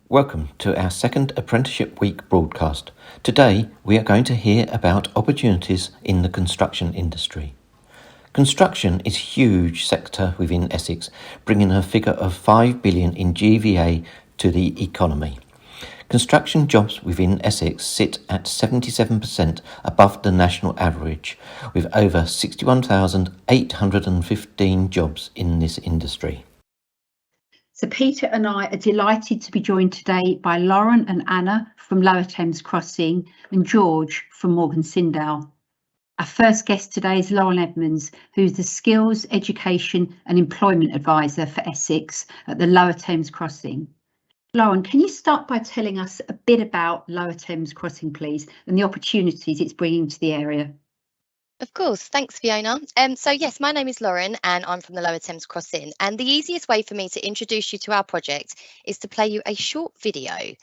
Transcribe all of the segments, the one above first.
Welcome to our second Apprenticeship Week broadcast. Today we are going to hear about opportunities in the construction industry. Construction is a huge sector within Essex, bringing a figure of 5 billion in GVA to the economy. Construction jobs within Essex sit at 77% above the national average, with over 61,815 jobs in this industry. So Peter and I are delighted to be joined today by Lauren and Anna from Lower Thames Crossing and George from Morgan Sindall. Our first guest today is Lauren Edmonds, who's the Skills, Education and Employment Advisor for Essex at the Lower Thames Crossing. Lauren, can you start by telling us a bit about Lower Thames Crossing, please, and the opportunities it's bringing to the area? Of course, thanks Fiona. So yes, my name is Lauren and I'm from the Lower Thames Crossing, and the easiest way for me to introduce you to our project is to play you a short video.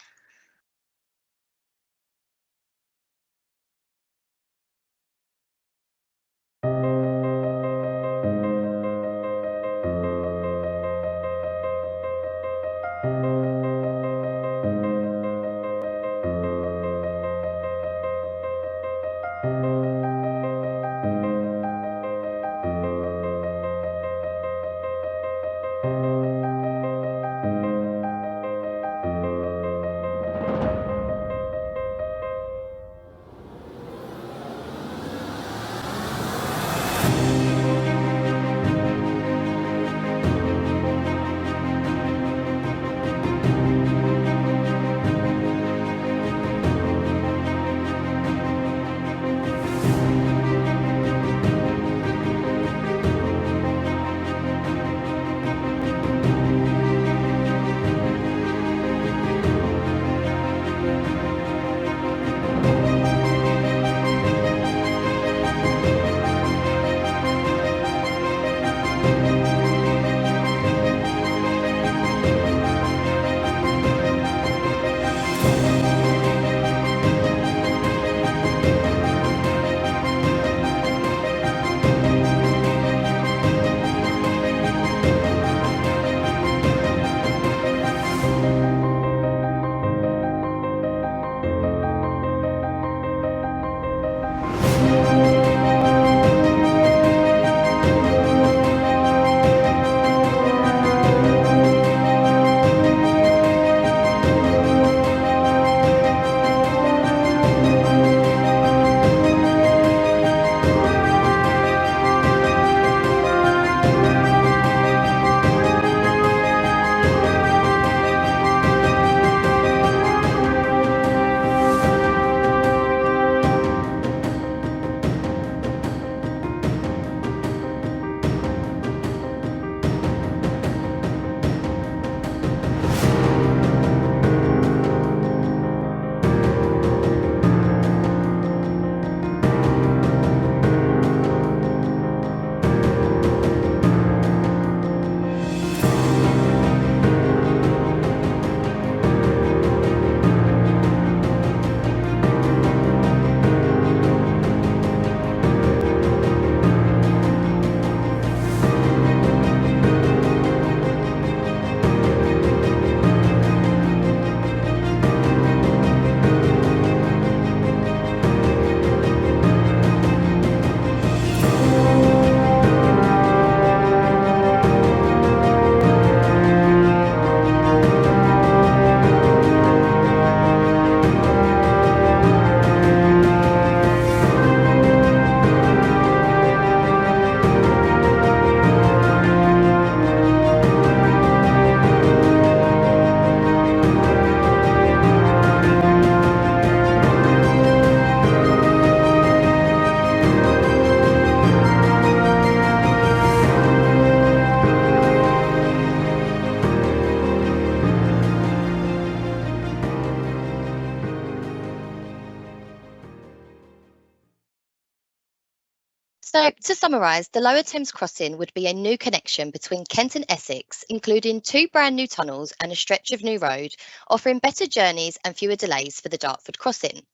So to summarise, the Lower Thames Crossing would be a new connection between Kent and Essex, including 2 brand new tunnels and a stretch of new road, offering better journeys and fewer delays for the Dartford crossing.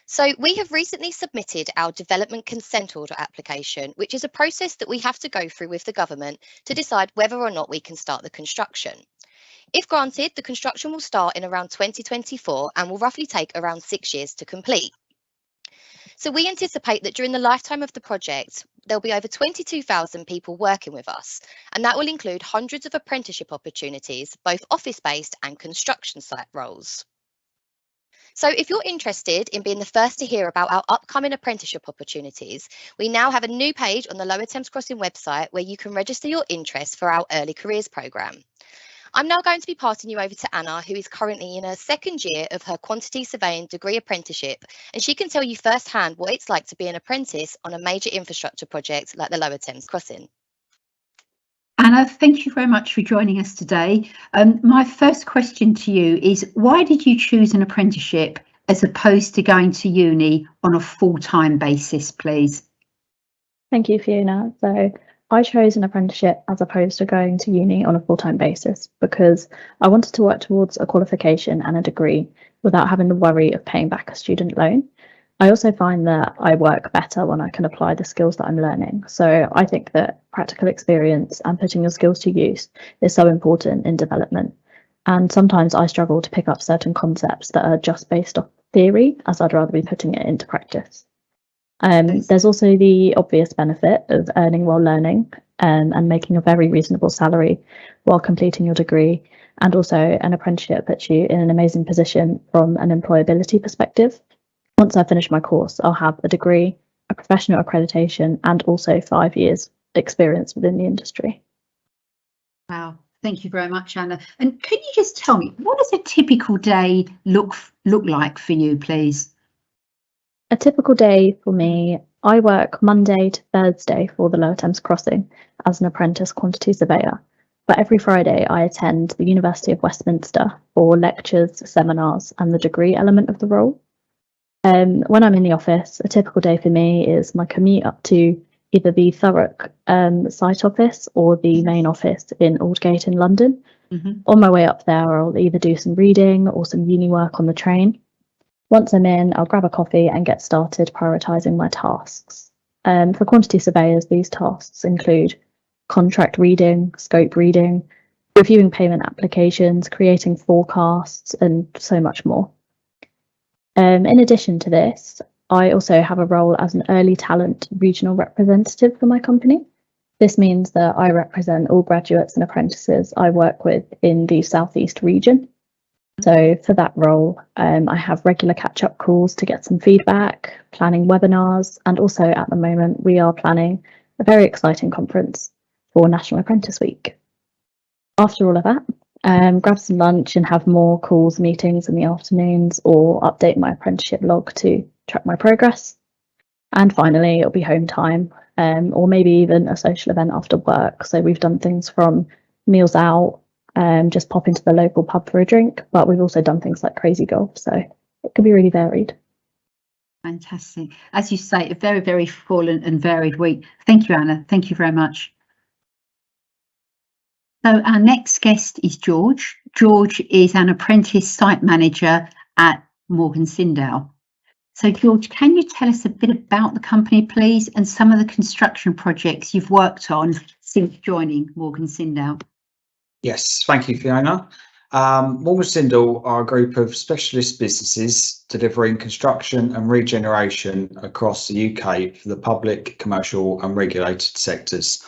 So we have recently submitted our development consent order application, which is a process that we have to go through with the government to decide whether or not we can start the construction. If granted, the construction will start in around 2024 and will roughly take around 6 years to complete. So we anticipate that during the lifetime of the project, there'll be over 22,000 people working with us, and that will include hundreds of apprenticeship opportunities, both office-based and construction site roles. So if you're interested in being the first to hear about our upcoming apprenticeship opportunities, we now have a new page on the Lower Thames Crossing website where you can register your interest for our early careers programme. I'm now going to be passing you over to Anna, who is currently in her second year of her quantity surveying degree apprenticeship, and she can tell you firsthand what it's like to be an apprentice on a major infrastructure project like the Lower Thames Crossing. Anna, thank you very much for joining us today. My first question to you is, why did you choose an apprenticeship as opposed to going to uni on a full-time basis, please? Thank you, Fiona. So I chose an apprenticeship as opposed to going to uni on a full-time basis because I wanted to work towards a qualification and a degree without having the worry of paying back a student loan. I also find that I work better when I can apply the skills that I'm learning. So I think that practical experience and putting your skills to use is so important in development. And sometimes I struggle to pick up certain concepts that are just based off theory, as I'd rather be putting it into practice. There's also the obvious benefit of earning while learning and making a very reasonable salary while completing your degree. And also an apprenticeship puts you in an amazing position from an employability perspective. Once I finish my course, I'll have a degree, a professional accreditation, and also 5 years experience within the industry. Wow, thank you very much, Anna. And can you just tell me, what does a typical day look like for you, please? A typical day for me, I work Monday to Thursday for the Lower Thames Crossing as an apprentice quantity surveyor. But every Friday I attend the University of Westminster for lectures, seminars, and the degree element of the role. When I'm in the office, a typical day for me is my commute up to either the Thurrock site office or the main office in Aldgate in London. On my way up there, I'll either do some reading or some uni work on the train. Once I'm in, I'll grab a coffee and get started prioritising my tasks. For quantity surveyors, these tasks include contract reading, scope reading, reviewing payment applications, creating forecasts, and so much more. In addition to this, I also have a role as an early talent regional representative for my company. This means that I represent all graduates and apprentices I work with in the South East region. So for that role, I have regular catch-up calls to get some feedback, planning webinars, and also at the moment we are planning a very exciting conference for National Apprentice Week. After all of that, grab some lunch and have more calls, meetings in the afternoons, or update my apprenticeship log to track my progress. And finally, it'll be home time, or maybe even a social event after work. So we've done things from meals out, just pop into the local pub for a drink, but we've also done things like crazy golf. So it can be really varied. Fantastic. As you say, a very, very full and varied week. Thank you, Anna. Thank you very much. So our next guest is George. George is an apprentice site manager at Morgan Sindall. So George, can you tell us a bit about the company, please, and some of the construction projects you've worked on since joining Morgan Sindall? Yes, thank you, Fiona. Morgan Sindall are a group of specialist businesses delivering construction and regeneration across the UK for the public, commercial and regulated sectors.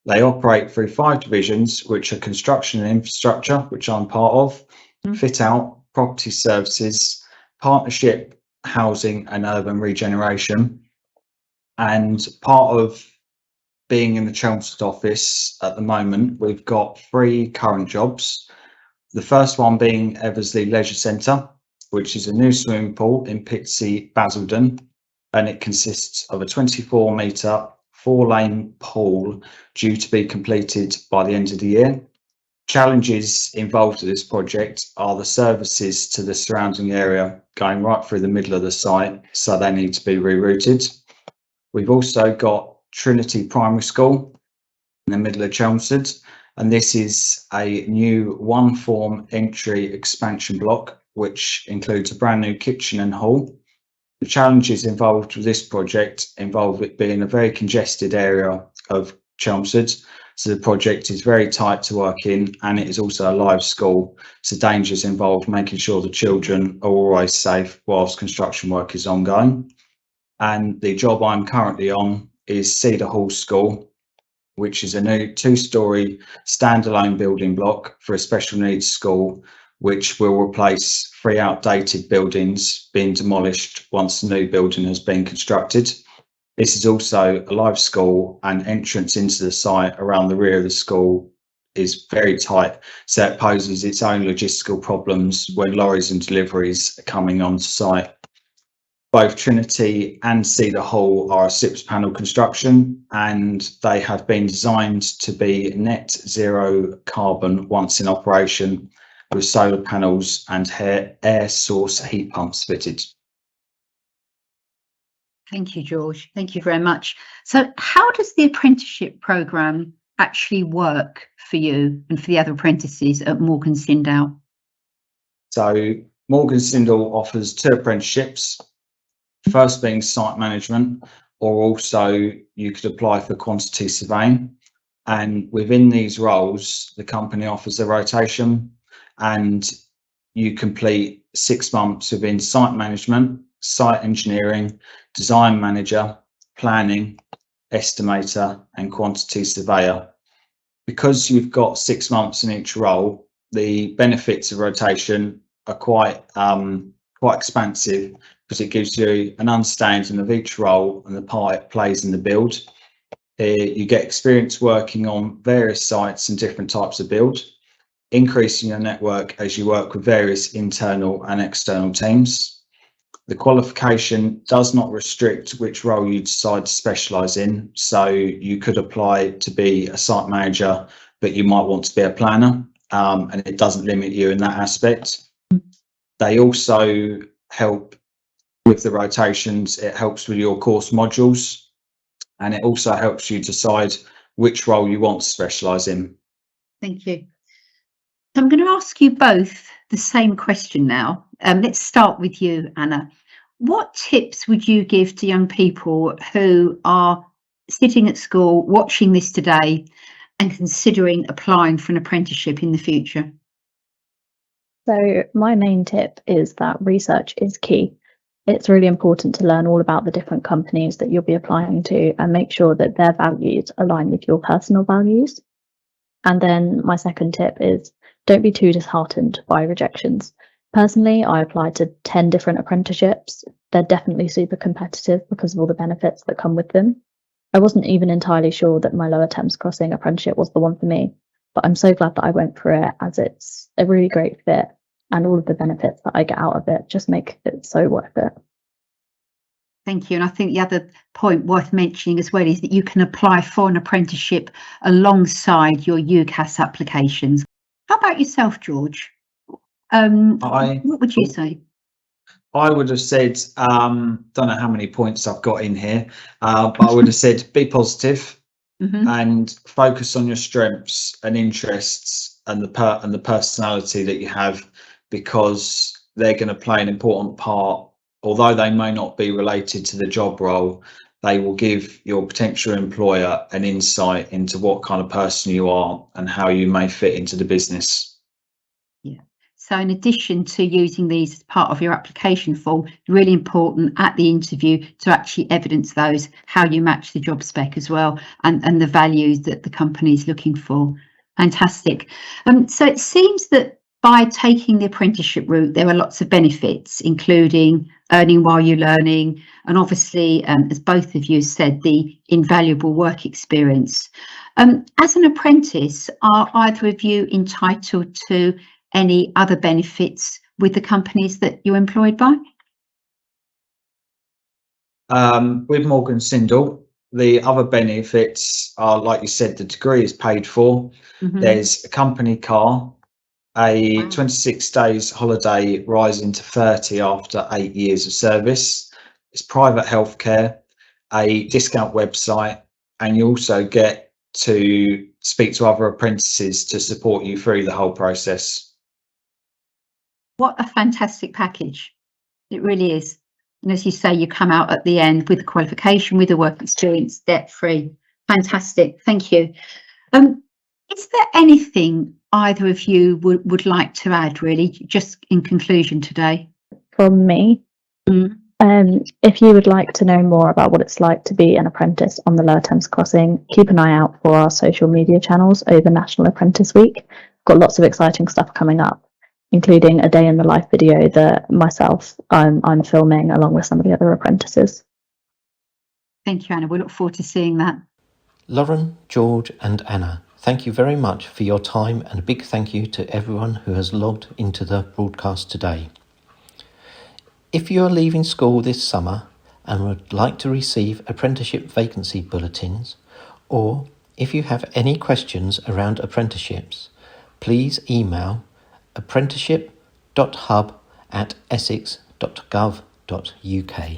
They operate through 5 divisions, which are construction and infrastructure, which I'm part of, fit out, property services, partnership, housing and urban regeneration. And part of being in the Chelmsford office at the moment, we've got 3 current jobs. The first one being Eversley Leisure Centre, which is a new swimming pool in Pitsea, Basildon, and it consists of a 24-metre 4-lane pool due to be completed by the end of the year. Challenges involved with this project are the services to the surrounding area going right through the middle of the site, so they need to be rerouted. We've also got Trinity Primary School in the middle of Chelmsford, and this is a new 1-form entry expansion block, which includes a brand new kitchen and hall. The challenges involved with this project involve it being a very congested area of Chelmsford, So the project is very tight to work in, and it is also a live school. So dangers involved making sure the children are always safe whilst construction work is ongoing. And the job I'm currently on is Cedar Hall School, which is a new 2-storey standalone building block for a special needs school, which will replace 3 outdated buildings being demolished once the new building has been constructed. This is also a live school, and entrance into the site around the rear of the school is very tight, so it poses its own logistical problems when lorries and deliveries are coming onto site. Both Trinity and Cedar Hall are a SIPS panel construction, and they have been designed to be net zero carbon once in operation, with solar panels and air source heat pumps fitted. Thank you, George. Thank you very much. So how does the apprenticeship programme actually work for you and for the other apprentices at Morgan Sindall? So Morgan Sindall offers 2 apprenticeships, first being site management, or also you could apply for quantity surveying. And within these roles, the company offers a rotation, and you complete 6 months within site management, site engineering, design manager, planning, estimator, and quantity surveyor. Because you've got 6 months in each role, the benefits of rotation are quite expansive, because it gives you an understanding of each role and the part it plays in the build. You get experience working on various sites and different types of build, increasing your network as you work with various internal and external teams. The qualification does not restrict which role you decide to specialise in, so you could apply to be a site manager, but you might want to be a planner, and it doesn't limit you in that aspect. They also help with the rotations. It helps with your course modules, and it also helps you decide which role you want to specialise in. Thank you. I'm going to ask you both the same question now. Let's start with you, Anna. What tips would you give to young people who are sitting at school, watching this today, and considering applying for an apprenticeship in the future? So my main tip is that research is key. It's really important to learn all about the different companies that you'll be applying to and make sure that their values align with your personal values. And then my second tip is don't be too disheartened by rejections. Personally, I applied to 10 different apprenticeships. They're definitely super competitive because of all the benefits that come with them. I wasn't even entirely sure that my Lower Thames Crossing apprenticeship was the one for me, but I'm so glad that I went for it, as it's a really great fit, and all of the benefits that I get out of it just make it so worth it. Thank you. And I think the other point worth mentioning as well is that you can apply for an apprenticeship alongside your UCAS applications. How about yourself, George? What would you say? I would have said, don't know how many points I've got in here, but I would have said be positive and focus on your strengths and interests and the personality that you have, because they're going to play an important part. Although they may not be related to the job role, they will give your potential employer an insight into what kind of person you are and how you may fit into the business. Yeah. So in addition to using these as part of your application form, really important at the interview to actually evidence those, how you match the job spec as well, and the values that the company is looking for. Fantastic. So it seems that by taking the apprenticeship route, there are lots of benefits, including earning while you're learning, and obviously, as both of you said, the invaluable work experience. As an apprentice, are either of you entitled to any other benefits with the companies that you're employed by? With Morgan Sindall, the other benefits are, like you said, the degree is paid for. There's a company car, a 26 days holiday rising to 30 after 8 years of service. It's private healthcare, a discount website, and you also get to speak to other apprentices to support you through the whole process. What a fantastic package. It really is. And as you say, you come out at the end with the qualification, with the work experience, debt free. Fantastic. Thank you. Is there anything either of you would like to add, really, just in conclusion today? From me, if you would like to know more about what it's like to be an apprentice on the Lower Thames Crossing, keep an eye out for our social media channels over National Apprentice Week. Got lots of exciting stuff coming up, including a day in the life video that I'm filming along with some of the other apprentices. Thank you, Anna. We look forward to seeing that. Lauren, George and Anna, thank you very much for your time, and a big thank you to everyone who has logged into the broadcast today. If you are leaving school this summer and would like to receive apprenticeship vacancy bulletins, or if you have any questions around apprenticeships, please email apprenticeship.hub@essex.gov.uk.